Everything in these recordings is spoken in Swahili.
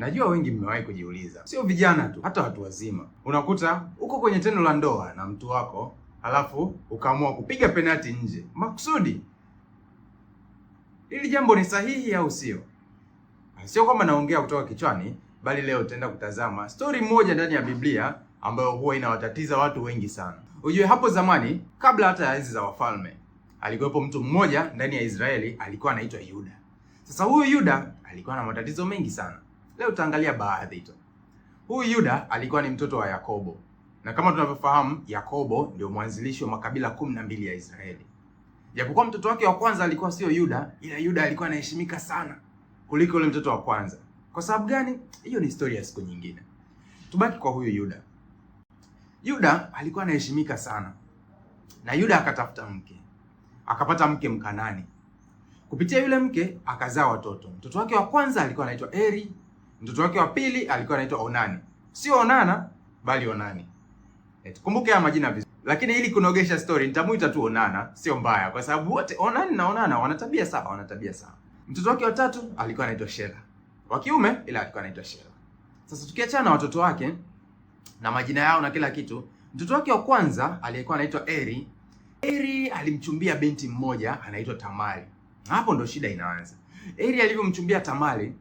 Najua wengi mmewahi kujiuliza, sio vijana tu, hata watu wazima. Unakuta uko kwenye tendo la ndoa na mtu wako, halafu ukaamua kupiga penati nje makusudi. Hili jambo ni sahihi au sio? Sio kwamba naongea kutoka kichwani, bali leo tutaenda kutazama story moja ndani ya Biblia ambayo huwa inawatatiza watu wengi sana. Ujue hapo zamani, kabla hata ya enzi za wafalme, alikuwepo mtu mmoja ndani ya Israeli alikuwa anaitwa Yuda. Sasa huyu Yuda alikuwa na matatizo mengi sana. Leo tutaangalia baadhi tu. Huyu Yuda alikuwa ni mtoto wa Yakobo. Na kama tunavyofahamu, Yakobo ndio mwanzilishi wa makabila 12 ya Israeli. Japokuwa mtoto wake wa kwanza alikuwa sio Yuda, ila Yuda alikuwa anaheshimika sana kuliko yule mtoto wa kwanza. Kwa sababu gani? Hiyo ni historia ya siku nyingine. Tubaki kwa huyu Yuda. Yuda alikuwa anaheshimika sana. Na Yuda akatafuta mke. Akapata mke Mkanani. Kupitia yule mke akazaa watoto. Mtoto wake wa kwanza alikuwa anaitwa Eri, mtoto wake wa pili alikuwa anaitwa Onani. Sio Onana, bali Onani. Kumbuke haya majina vizuri. Lakini ili kunogesha story nitamuita tu Onana, sio mbaya kwa sababu wote Onani na Onana wana tabia sawa, Mtoto wake wa tatu alikuwa anaitwa Shela. Wa kiume ila alikuwa anaitwa Shela. Sasa tukiachana na watoto wake na majina yao na kila kitu, mtoto wake wa kwanza aliyekuwa anaitwa Eri, Eri alimchumbia binti mmoja anaitwa Tamari. Hapo ndo shida inaanza. Eri alivyomchumbia Tamari,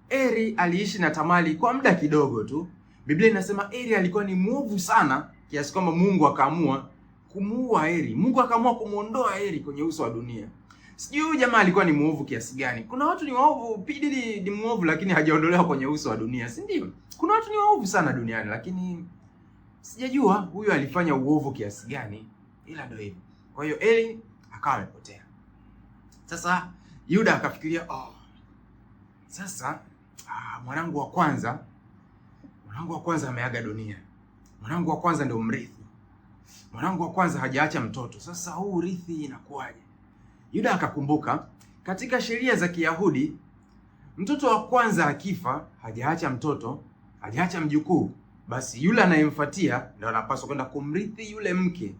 Eri aliishi na Tamari kwa muda kidogo tu. Biblia inasema Eri alikuwa ni mwovu sana kiasi kwamba Mungu akaamua kumuua Eri. Mungu akaamua kumuondoa Eri kwenye uso wa dunia. Sijui huyu jamaa alikuwa ni mwovu kiasi gani. Kuna watu ni waovu, P.Diddy ni mwovu lakini hajaondolewa kwenye uso wa dunia, si ndio? Kuna watu ni waovu sana duniani lakini sijajua huyu alifanya uovu kiasi gani, ila ndio hivyo. Kwa hiyo Eri akawa amepotea. Sasa Yuda akafikiria, sasa mwanangu wa kwanza ameaga dunia. Mwanangu wa kwanza ndio mrithi. Mwanangu wa kwanza hajaacha mtoto. Sasa huu urithi inakuwaje? Yuda akakumbuka katika sheria za Kiyahudi, mtoto wa kwanza akifa, hajaacha mtoto, hajaacha mjukuu, basi yule anayemfuatia ndio anapaswa kwenda kumrithi yule mke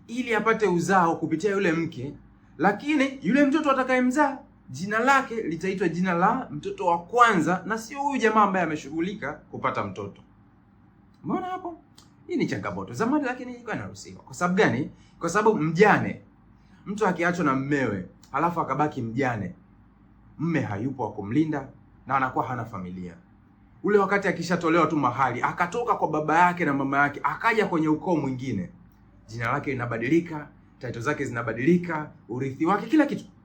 ili apate uzao kupitia yule mke. Lakini yule mtoto atakayemzaa jina lake litaitwa jina la mtoto wa kwanza na sio huyu jamaa ambaye ameshughulika kupata mtoto. Umeona hapo? Hii ni changamoto zamani lakini ilikuwa inaruhusiwa. Kwa sababu gani? Kwa sababu mjane, mtu akiachwa na mmewe halafu akabaki mjane, mme hayupo wa kumlinda na anakuwa hana familia. Ule wakati akishatolewa tu mahali, akatoka kwa baba yake na mama yake, akaja kwenye ukoo mwingine, jina lake linabadilika, title zake zinabadilika, urithi wake,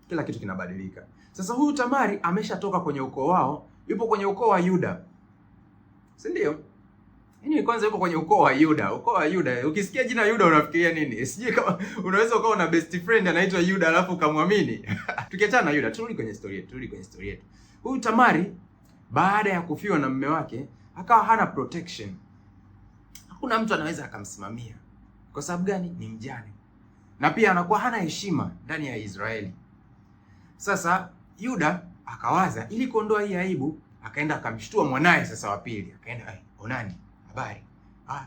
kila kitu kinabadilika. Sasa huyu Tamari ameshatoka kwenye ukoo wao, yupo kwenye ukoo wa Yuda. Si ndio? Yaani kwanza yuko kwenye ukoo wa Yuda. Ukoo wa Yuda, ukisikia jina Yuda unafikiria nini? Sijui kama unaweza ukawa na best friend anaitwa Yuda alafu ukamwamini. Tukiachana na Yuda, turudi kwenye story yetu. Huyu Tamari baada ya kufiwa na mume wake, akawa hana protection. Hakuna mtu anaweza akamsimamia. Kwa sababu gani? Ni mjane. Na pia anakuwa hana heshima ndani ya Israeli. Sasa Yuda akawaza ili kuondoa hii aibu, akaenda akamshtua mwanae sasa wa pili. Akaenda, Onani, habari?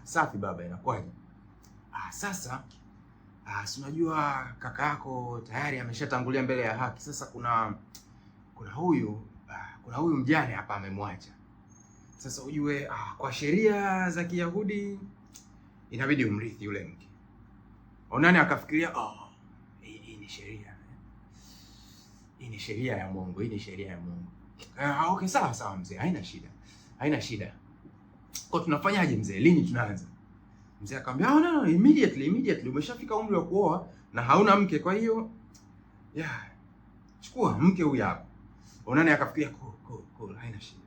Safi baba, inakuwaje? Sasa si unajua kaka yako tayari ameshatangulia mbele ya haki. Sasa kuna huyu mjane hapa amemwacha. Sasa ujue kwa sheria za Kiyahudi inabidi umrithi yule mke. Onani akafikiria, hii ni sheria ya Mungu. Okay, sawa mzee, haina shida. Kwa tunafanyaje mzee? Lini tunaanza? Mzee akamwambia, no, immediately. Umeshafika umri wa kuoa na hauna mke, kwa hiyo chukua mke huyu hapa. Onani akafikiria, cool, haina shida.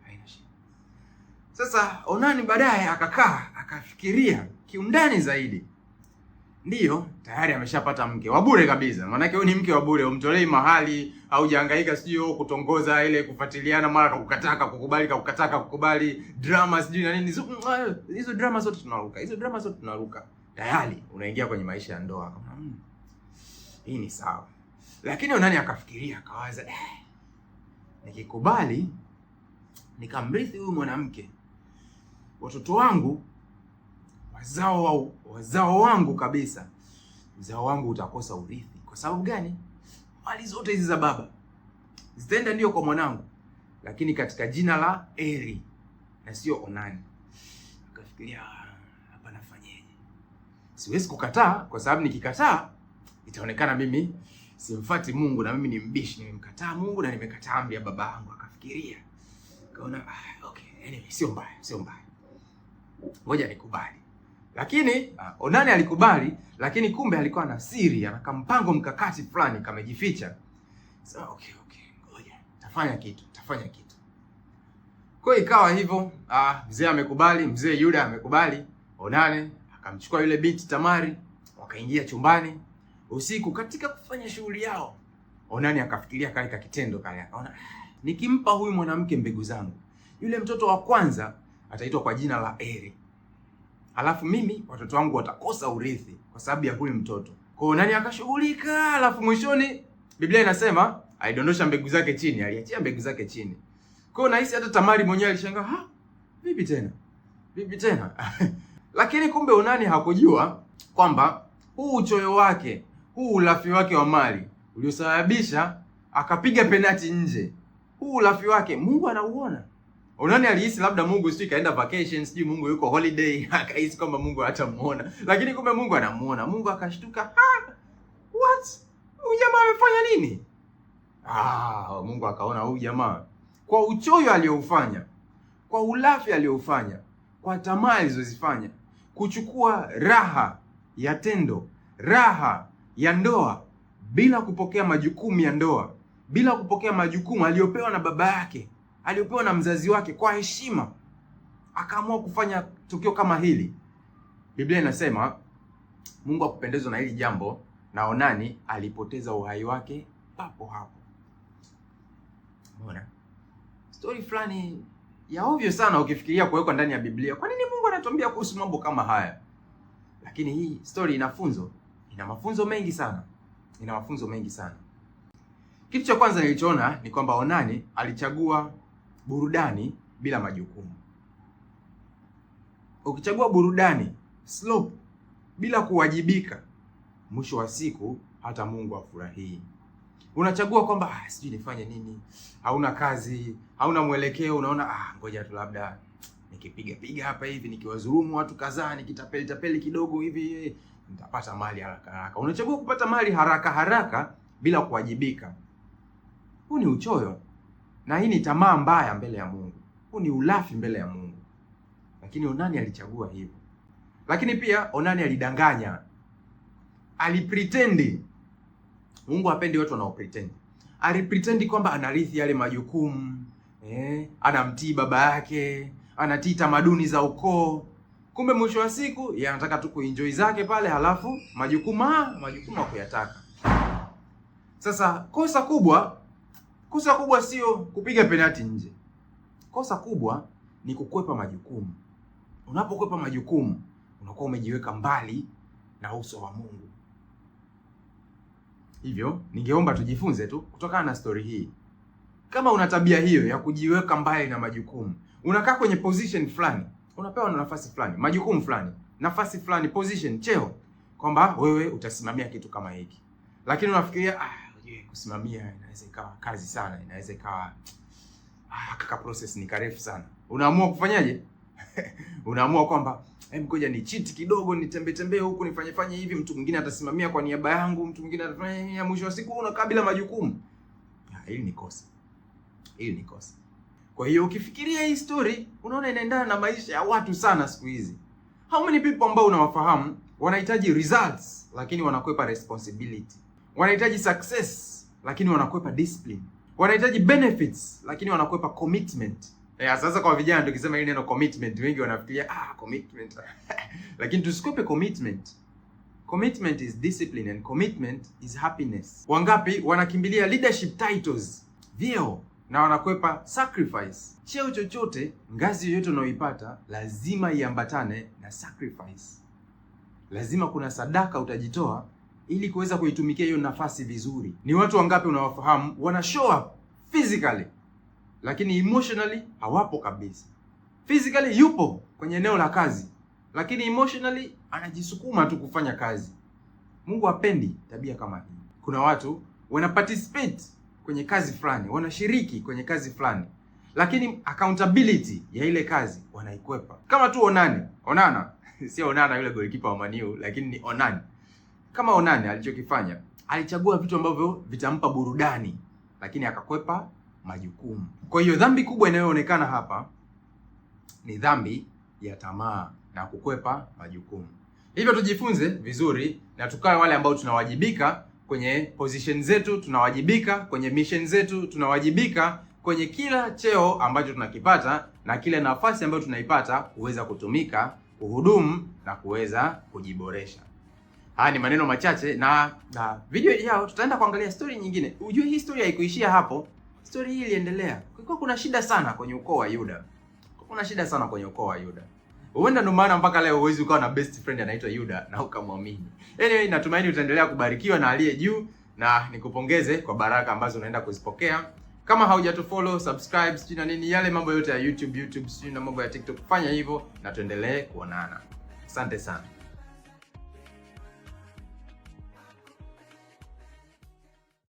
Sasa Onani baadaye akakaa akafikiria kiundani zaidi. Ndiyo, tayari ameshapata mke wa bure kabisa. Maana yake huyu ni mke wa bure, umtolei mahali au hujahangaika sio kutongoza ile kufuatiliana mara kukubali, drama sijui na nini. Hizo drama zote tunaruka. Tayari unaingia kwenye maisha ya ndoa. Kama hii ni sawa. Lakini Onani akafikiria, akawaza, nikikubali nikamrithi huyu mwanamke, watoto wangu, wazao wangu kabisa, uzao wangu utakosa urithi. Kwa sababu gani? Mali zote hizi za baba zitaenda ndio kwa mwanangu. lakini katika jina la Eri na sio Onani. Akafikiria, hapa nafanyeje? Siwezi kukataa, kwa sababu nikikataa itaonekana mimi simfuati Mungu na mimi ni mbishi, nimemkataa Mungu na nimekataa amri ya baba yangu. Akafikiria, kaona okay, anyway, sio mbaya, ngoja nikubali. Lakini Onani alikubali, lakini kumbe alikuwa na siri, ana mpango mkakati fulani kamejificha. So, okay, ngoja tafanya kitu. Kwa ikawa hivyo, mzee amekubali, mzee Yuda amekubali. Onani akamchukua yule binti Tamari, wakaingia chumbani usiku. Katika kufanya shughuli yao, Onani akafikiria kale ka kitendo kale, akaona nikimpa huyu mwanamke mbegu zangu, yule mtoto wa kwanza ataitwa kwa jina la Eri, alafu mimi watoto wangu watakosa urithi kwa sababu ya huyu mtoto. Kwa hiyo Onani akashughulika, alafu mwishoni Biblia inasema alidondosha mbegu zake chini, aliachia mbegu zake chini. Kwa hiyo nahisi hata Tamari mwenyewe alishangaa, vipi tena? Lakini kumbe Onani hakujua kwamba huu uchoyo wake, huu ulafi wake wa mali uliosababisha akapiga penati nje, huu ulafi wake Mungu anauona. Onani alihisi labda Mungu sijui kaenda vacation, sijui Mungu yuko holiday, akahisi kwamba Mungu hatamuona. Lakini kumbe Mungu anamuona. Mungu akashtuka, what? Huyu jamaa amefanya nini? Mungu akaona huyu jamaa kwa uchoyo aliyoufanya, kwa ulafi aliyoufanya, kwa tamaa alizozifanya, kuchukua raha ya tendo, raha ya ndoa bila kupokea majukumu ya ndoa, bila kupokea majukumu aliyopewa na baba yake, aliyopewa na mzazi wake kwa heshima, akaamua kufanya tukio kama hili. Biblia inasema Mungu hakupendezwa na hili jambo, na Onani alipoteza uhai wake papo hapo. Unaona? Story fulani ya ovyo sana ukifikiria kuwekwa ndani ya Biblia. Kwa nini Mungu anatuambia kuhusu mambo kama haya? Lakini hii story ina mafunzo mengi sana. Kitu cha kwanza nilichoona ni kwamba Onani alichagua burudani bila majukumu. Ukichagua burudani, slope, bila kuwajibika, mwisho wa siku hata Mungu afurahii. Unachagua kwamba sijui nifanye nini, hauna kazi, hauna mwelekeo, unaona ngoja tu labda nikipiga hapa hivi, nikiwadhulumu watu kadhaa, nikitapeli kidogo hivi nitapata mali haraka. Unachagua kupata mali haraka bila kuwajibika. Huu ni uchoyo, na hii ni tamaa mbaya mbele ya Mungu. Huu ni ulafi mbele ya Mungu. Lakini Onani alichagua hivyo. Lakini pia Onani alidanganya, alipretendi. Mungu hapendi watu wanao-pretend. Alipretendi kwamba anarithi yale majukumu, anamtii baba yake, anatii tamaduni za ukoo. Kumbe mwisho wa siku yeye anataka tu kuenjoy zake pale, halafu majukumu hakuyataka. Sasa kosa kubwa sio kupiga penalti nje. Kosa kubwa ni kukwepa majukumu. Unapokwepa majukumu, unakuwa umejiweka mbali na uso wa Mungu. Hivyo, ningeomba tujifunze tu kutokana na story hii. Kama una tabia hiyo ya kujiweka mbali na majukumu, unakaa kwenye position fulani, unapewa na nafasi fulani, majukumu fulani, nafasi fulani, position, cheo, kwamba wewe utasimamia kitu kama hiki. Lakini unafikiria kusimamia inaweza ikawa kazi sana, inaweza ikawa kaka process ni karefu sana. Unaamua kufanyaje? Unaamua kwamba ngoja ni cheat kidogo, nitembee huku, nifanye hivi, mtu mwingine atasimamia kwa niaba yangu, mtu mwingine atafanya. Mwisho wa siku unakaa bila majukumu. Hili ni kosa. Kwa hiyo ukifikiria hii story, unaona inaendana na maisha ya watu sana siku hizi. How many people ambao unawafahamu wanahitaji results lakini wanakwepa responsibility. Wanahitaji success lakini wanakwepa discipline. Wanahitaji benefits lakini wanakwepa commitment. Sasa kwa vijana tukisema hili neno commitment, wengi wanafikiria commitment. Lakini tusikwepe commitment. Commitment is discipline and commitment is happiness. Wangapi wanakimbilia leadership titles, vyeo, na wanakwepa sacrifice. Cheo chochote, ngazi yoyote unayoipata lazima iambatane na sacrifice. Lazima kuna sadaka utajitoa ili kuweza kuitumikia hiyo nafasi vizuri. Ni watu wangapi unawafahamu wana show up physically lakini emotionally hawapo kabisa. Physically yupo kwenye eneo la kazi, lakini emotionally anajisukuma tu kufanya kazi. Mungu hapendi tabia kama hii. Kuna watu wana participate kwenye kazi fulani, wanashiriki kwenye kazi fulani, lakini accountability ya ile kazi wanaikwepa. Kama tu Onana sio Onana yule goalkeeper wa Man U, lakini ni Onana. Kama Onana alichokifanya, alichagua vitu ambavyo vitampa burudani, lakini akakwepa majukumu. Kwa hiyo dhambi kubwa inayoonekana hapa ni dhambi ya tamaa na kukwepa majukumu. Hivyo tujifunze vizuri na tukawe wale ambao tunawajibika kwenye position zetu, tunawajibika kwenye mission zetu, tunawajibika kwenye kila cheo ambacho tunakipata na kila nafasi ambayo tunaipata kuweza kutumika, kuhudumu na kuweza kujiboresha. Haya ni maneno machache na video yao tutaenda kuangalia story nyingine. Ujue hii story haikuishia hapo. Story hii iliendelea. Kulikuwa kuna shida sana kwenye ukoo wa Yuda. Kuna shida sana kwenye ukoo wa Yuda. Huenda ndio maana mpaka leo huwezi ukawa na best friend anaitwa Yuda na ukamwamini. Anyway, natumaini utaendelea kubarikiwa na aliye juu na nikupongeze kwa baraka ambazo unaenda kuzipokea. Kama haujatufollow, subscribe, sijui na nini, yale mambo yote ya YouTube, sijui na mambo ya TikTok, fanya hivyo na tuendelee kuonana. Asante sana.